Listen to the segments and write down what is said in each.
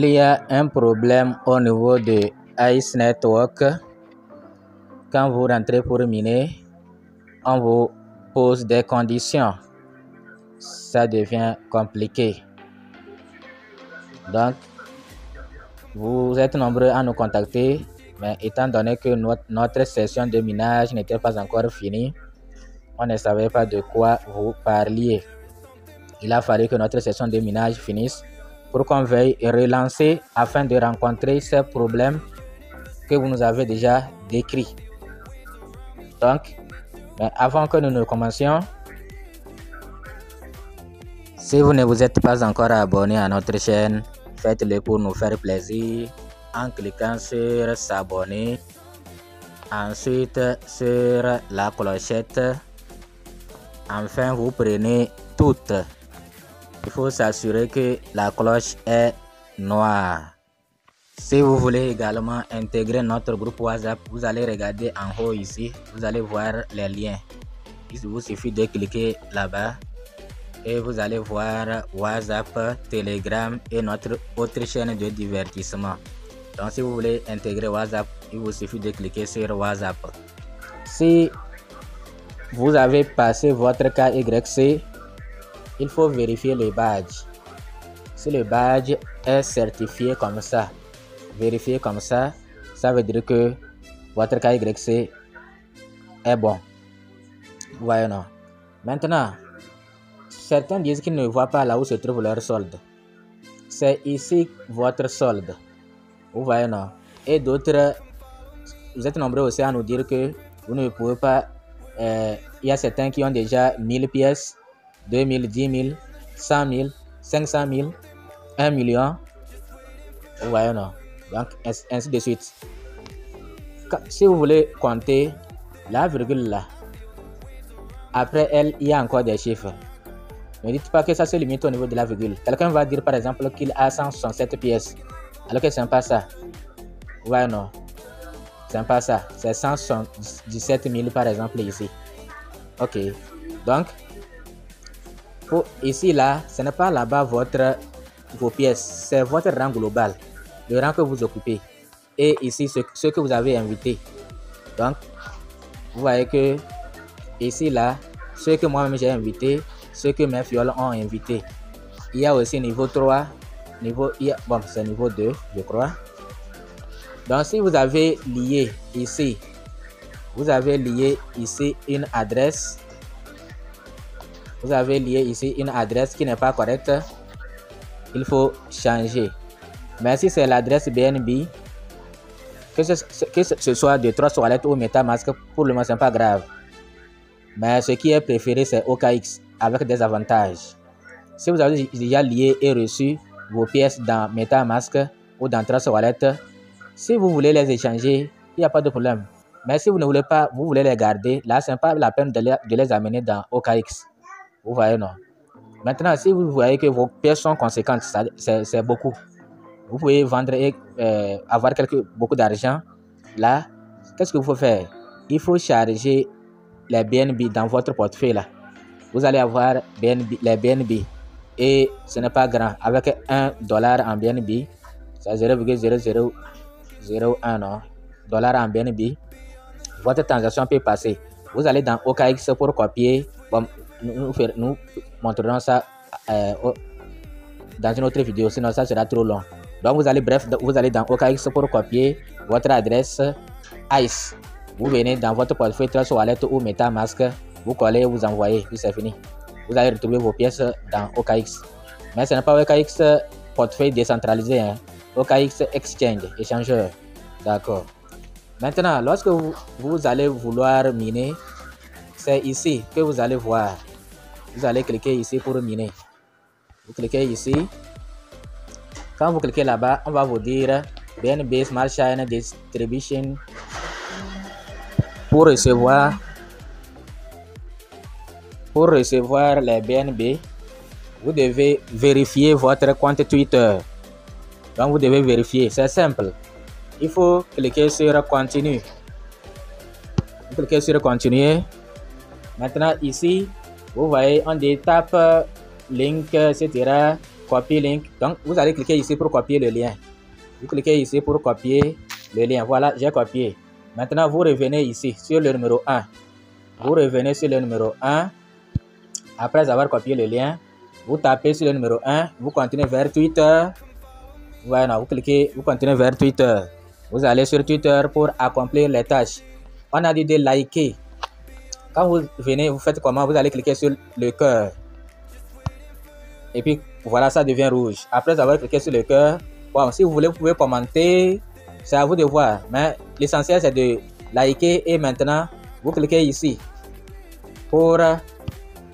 il y a un problème au niveau de Ice Network. Quand vous rentrez pour miner, on vous pose des conditions. Ça devient compliqué. Donc, vous êtes nombreux à nous contacter, mais étant donné que notre session de minage n'était pas encore finie, on ne savait pas de quoi vous parliez. Il a fallu que notre session de minage finisse pour qu'on veuille relancer afin de rencontrer ces problèmes que vous nous avez déjà décrits. Donc, mais avant que nous ne commencions, si vous ne vous êtes pas encore abonné à notre chaîne, faites-le pour nous faire plaisir en cliquant sur s'abonner, ensuite sur la clochette, enfin vous prenez toutes. Il faut s'assurer que la cloche est noire. Si vous voulez également intégrer notre groupe WhatsApp, vous allez regarder en haut ici, vous allez voir les liens. Il vous suffit de cliquer là-bas et vous allez voir WhatsApp, Telegram et notre autre chaîne de divertissement. Donc si vous voulez intégrer WhatsApp, il vous suffit de cliquer sur WhatsApp. Si vous avez passé votre KYC, il faut vérifier le badge. Si le badge est certifié comme ça, vérifié comme ça, ça veut dire que votre KYC est bon. Voyez non. Maintenant, certains disent qu'ils ne voient pas là où se trouve leur solde. C'est ici votre solde. Vous voyez non. Et d'autres, vous êtes nombreux aussi à nous dire que vous ne pouvez pas. Il y a certains qui ont déjà 1000 pièces, 2000, 10 000, 100 000, 500 000, 1 million. Vous voyez non. Donc ainsi de suite. Si vous voulez compter la virgule là, après elle, il y a encore des chiffres. Ne dites pas que ça se limite au niveau de la virgule. Quelqu'un va dire par exemple qu'il a 167 pièces, alors que ce n'est pas ça. Vous voyez non. Ce n'est pas ça. C'est 177 000 par exemple ici. Ok. Donc, ici là, ce n'est pas là-bas vos pièces, c'est votre rang global, le rang que vous occupez. Et ici, ce que vous avez invité. Donc, vous voyez que ici là, ceux que moi-même j'ai invité, ceux que mes fioles ont invité. Il y a aussi niveau 3, bon, c'est niveau 2, je crois. Donc, si vous avez lié ici, vous avez lié ici une adresse. Vous avez lié ici une adresse qui n'est pas correcte. Il faut changer. Mais si c'est l'adresse BNB, que ce soit de 3 toilettes ou MetaMask, pour le moment, ce n'est pas grave. Mais ce qui est préféré, c'est OKX avec des avantages. Si vous avez déjà lié et reçu vos pièces dans MetaMask ou dans 3 toilettes, si vous voulez les échanger, il n'y a pas de problème. Mais si vous ne voulez pas, vous voulez les garder, là, ce n'est pas la peine de les amener dans OKX. Vous voyez, non? Maintenant, si vous voyez que vos pièces sont conséquentes, c'est beaucoup. Vous pouvez vendre et avoir beaucoup d'argent. Là, qu'est-ce qu'il faut faire? Il faut charger les BNB dans votre portefeuille. Là. Vous allez avoir les BNB. Et ce n'est pas grand. Avec $1 en BNB, c'est 0,0001 dollar en BNB. Votre transaction peut passer. Vous allez dans OKX pour copier. Bon, nous montrerons ça dans une autre vidéo, sinon ça sera trop long. Donc vous allez dans OKX pour copier votre adresse ICE. Vous venez dans votre portefeuille Trust Wallet ou MetaMask, vous collez, vous envoyez, puis c'est fini. Vous allez retrouver vos pièces dans OKX. Mais ce n'est pas OKX portefeuille décentralisé, hein. OKX Exchange, échangeur. D'accord. Maintenant, lorsque vous allez vouloir miner, c'est ici que vous allez voir. Vous allez cliquer ici pour miner. Vous cliquez ici. Quand vous cliquez là-bas, on va vous dire BNB Smart Chain Distribution. Pour recevoir les BNB, vous devez vérifier votre compte Twitter. Donc vous devez vérifier, c'est simple. Il faut cliquer sur Continue. Vous cliquez sur Continuer. Maintenant ici, vous voyez, on dit tape, link, etc. Copy link. Donc, vous allez cliquer ici pour copier le lien. Vous cliquez ici pour copier le lien. Voilà, j'ai copié. Maintenant, vous revenez ici sur le numéro 1. Vous revenez sur le numéro 1. Après avoir copié le lien, vous tapez sur le numéro 1. Vous continuez vers Twitter. Voilà, vous cliquez, vous continuez vers Twitter. Vous allez sur Twitter pour accomplir les tâches. On a dit de liker. Quand vous venez, vous faites comment? Vous allez cliquer sur le cœur. Et puis, voilà, ça devient rouge. Après avoir cliqué sur le cœur, bon, si vous voulez, vous pouvez commenter. C'est à vous de voir. Mais l'essentiel, c'est de liker. Et maintenant, vous cliquez ici pour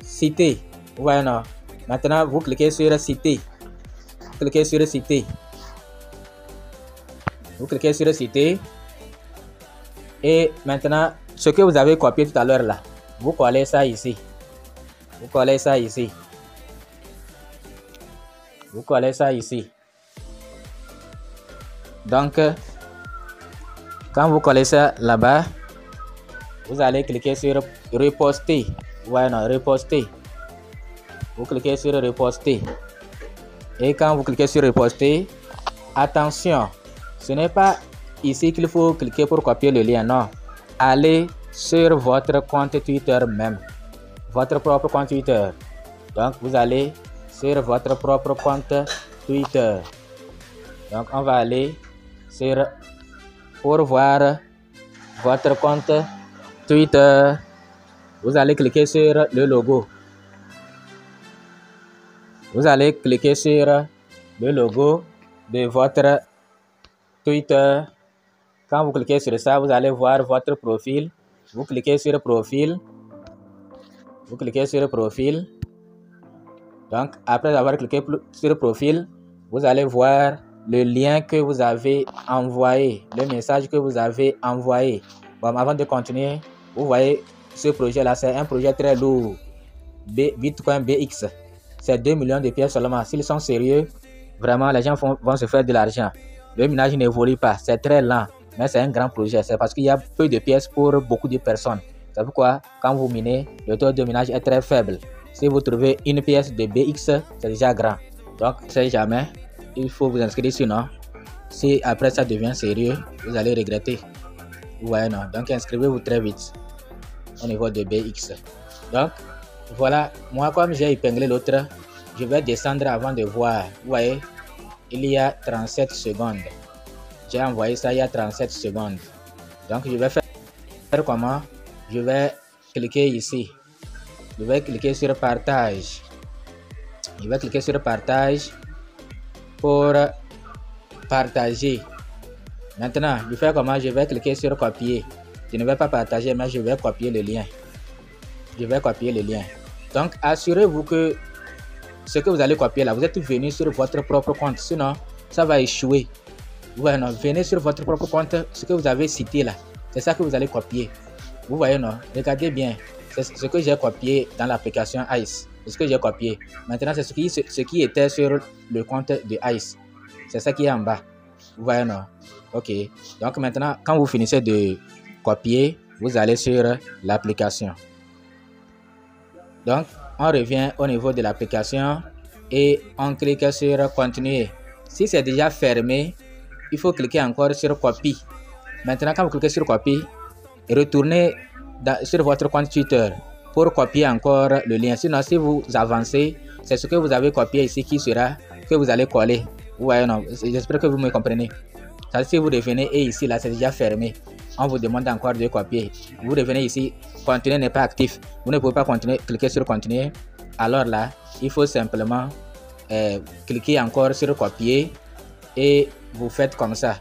citer. Voilà. Maintenant, vous cliquez sur citer. Vous cliquez sur citer. Vous cliquez sur citer. Et maintenant, ce que vous avez copié tout à l'heure là, vous collez ça ici. Vous collez ça ici. Vous collez ça ici. Donc, quand vous collez ça là-bas, vous allez cliquer sur reposter. Voilà, reposter. Vous cliquez sur reposter. Et quand vous cliquez sur reposter, attention, ce n'est pas ici qu'il faut cliquer pour copier le lien, non. Allez sur votre compte Twitter même. Votre propre compte Twitter. Donc, vous allez sur votre propre compte Twitter. Donc, on va aller sur pour voir votre compte Twitter. Vous allez cliquer sur le logo. Vous allez cliquer sur le logo de votre Twitter. Quand vous cliquez sur ça, vous allez voir votre profil. Vous cliquez sur profil. Vous cliquez sur profil. Donc, après avoir cliqué sur profil, vous allez voir le lien que vous avez envoyé, le message que vous avez envoyé. Bon, avant de continuer, vous voyez ce projet-là, c'est un projet très lourd. Bitcoin BX. C'est 2 millions de pièces seulement. S'ils sont sérieux, vraiment, les gens vont se faire de l'argent. Le minage n'évolue pas. C'est très lent, mais c'est un grand projet. C'est parce qu'il y a peu de pièces pour beaucoup de personnes. C'est pourquoi, quand vous minez, le taux de minage est très faible. Si vous trouvez une pièce de BX, c'est déjà grand. Donc, c'est jamais. Il faut vous inscrire, sinon, si après ça devient sérieux, vous allez regretter. Vous voyez, non? Donc, inscrivez-vous très vite au niveau de BX. Donc, voilà, moi, comme j'ai épinglé l'autre, je vais descendre avant de voir. Vous voyez, il y a 37 secondes. J'ai envoyé ça il y a 37 secondes. Donc, je vais faire comment? Je vais cliquer ici. Je vais cliquer sur partage. Je vais cliquer sur partage pour partager. Maintenant, je fais comment? Je vais cliquer sur copier. Je ne vais pas partager, mais je vais copier le lien. Je vais copier le lien. Donc, assurez-vous que ce que vous allez copier là, vous êtes venu sur votre propre compte. Sinon, ça va échouer. Voilà, venez sur votre propre compte. Ce que vous avez cité là, c'est ça que vous allez copier. Vous voyez, non? Regardez bien. C'est ce que j'ai copié dans l'application ICE. C'est ce que j'ai copié. Maintenant, c'est ce qui était sur le compte de ICE. C'est ça qui est en bas. Vous voyez, non? Ok. Donc, maintenant, quand vous finissez de copier, vous allez sur l'application. Donc, on revient au niveau de l'application et on clique sur continuer. Si c'est déjà fermé, il faut cliquer encore sur copie. Maintenant, quand vous cliquez sur copie, retournez sur votre compte Twitter pour copier encore le lien. Sinon, si vous avancez, c'est ce que vous avez copié ici qui sera que vous allez coller. Vous voyez, non? J'espère que vous me comprenez. Si vous revenez et ici, là, c'est déjà fermé. On vous demande encore de copier. Vous revenez ici, continuer n'est pas actif. Vous ne pouvez pas continuer, cliquer sur continuer. Alors là, il faut simplement cliquer encore sur copier et vous faites comme ça.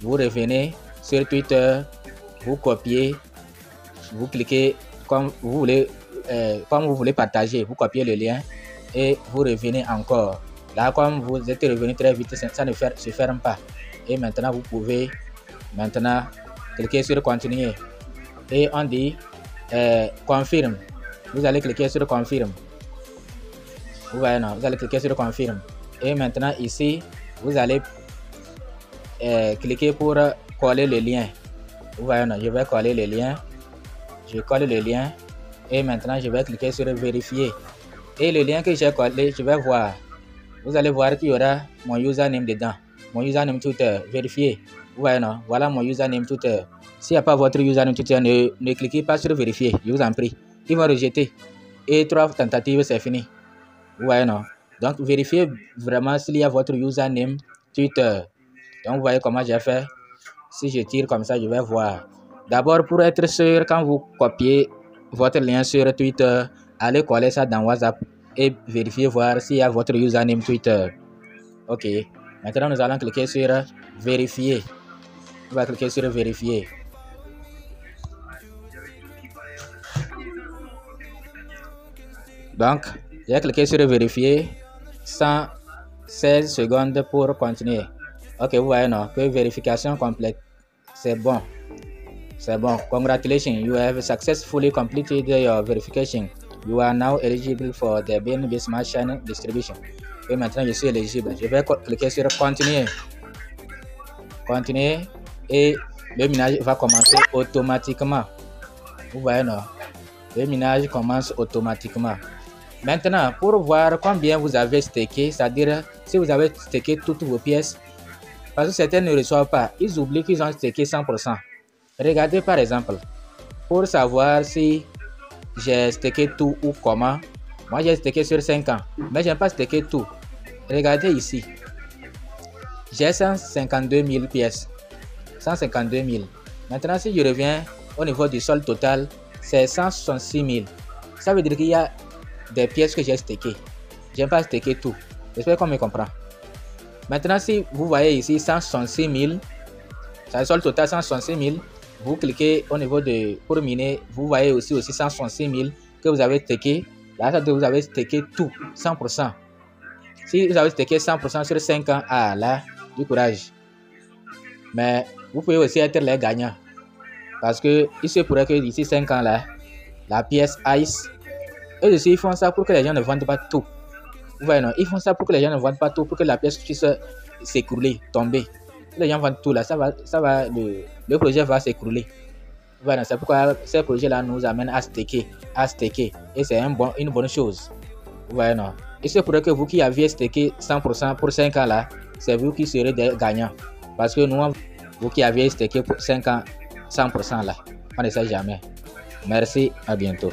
Vous revenez sur Twitter, vous copiez, vous cliquez comme vous voulez partager, vous copiez le lien et vous revenez encore. Là, comme vous êtes revenu très vite, ça ne se ferme pas. Et maintenant, vous pouvez cliquer sur continuer et on dit confirme. Vous allez cliquer sur confirme. Vous voyez, non? Vous allez cliquer sur confirme et maintenant ici vous allez cliquer pour coller le lien. Vous voyez, non? Je vais coller le lien. Je colle le lien et maintenant je vais cliquer sur vérifier et le lien que j'ai collé, je vais voir vous allez voir qu'il y aura mon username dedans. Mon username Twitter, vérifiez. Vous voyez, non? Voilà mon username Twitter. S'il n'y a pas votre username Twitter, ne cliquez pas sur vérifier, je vous en prie. Ils vont rejeter. Et 3 tentatives, c'est fini. Vous voyez, non? Donc, vérifiez vraiment s'il y a votre username Twitter. Donc, vous voyez comment j'ai fait. Si je tire comme ça, je vais voir. D'abord, pour être sûr, quand vous copiez votre lien sur Twitter, allez coller ça dans WhatsApp et vérifiez voir s'il y a votre username Twitter. Ok. Maintenant, nous allons cliquer sur vérifier. On va cliquer sur vérifier. Donc, j'ai cliqué sur vérifier. 116 secondes pour continuer. Ok, vous voyez, non, que vérification complète. C'est bon. C'est bon. Congratulations, you have successfully completed your verification. You are now eligible for the BNB Smart Chain distribution. Et maintenant, je suis éligible. Je vais cliquer sur continuer. Continuer et le minage va commencer automatiquement. Vous voyez, non? Le minage commence automatiquement. Maintenant, pour voir combien vous avez stacké, c'est-à-dire si vous avez stacké toutes vos pièces, parce que certains ne reçoivent pas, ils oublient qu'ils ont stacké 100%. Regardez par exemple, pour savoir si j'ai stacké tout ou comment, moi j'ai stacké sur 5 ans, mais je n'ai pas stacké tout. Regardez ici, j'ai 152 000 pièces, 152 000. Maintenant, si je reviens au niveau du solde total, c'est 166 000. Ça veut dire qu'il y a des pièces que j'ai stacké. Je n'ai pas stacké tout. J'espère qu'on me comprend. Maintenant, si vous voyez ici 166 000, c'est le solde total 166 000. Vous cliquez au niveau de pour miner, vous voyez aussi 166 000 que vous avez stacké. Là, vous avez stacké tout, 100%. Si vous avez stacké 100% sur 5 ans, ah là, du courage. Mais vous pouvez aussi être les gagnants. Parce que il se pourrait que d'ici 5 ans là, la pièce ICE, eux aussi ils font ça pour que les gens ne vendent pas tout. Vous voyez, non? Ils font ça pour que les gens ne vendent pas tout, pour que la pièce puisse s'écrouler, tomber. Si les gens vendent tout là, le projet va s'écrouler. Voilà, c'est pourquoi ces projets-là nous amènent à stacker. Et c'est une bonne chose. Vous voyez, non? Il se pourrait que vous qui aviez stacké 100% pour 5 ans là, c'est vous qui serez des gagnants. Parce que nous, vous qui aviez stacké pour 5 ans, 100% là, on ne sait jamais. Merci, à bientôt.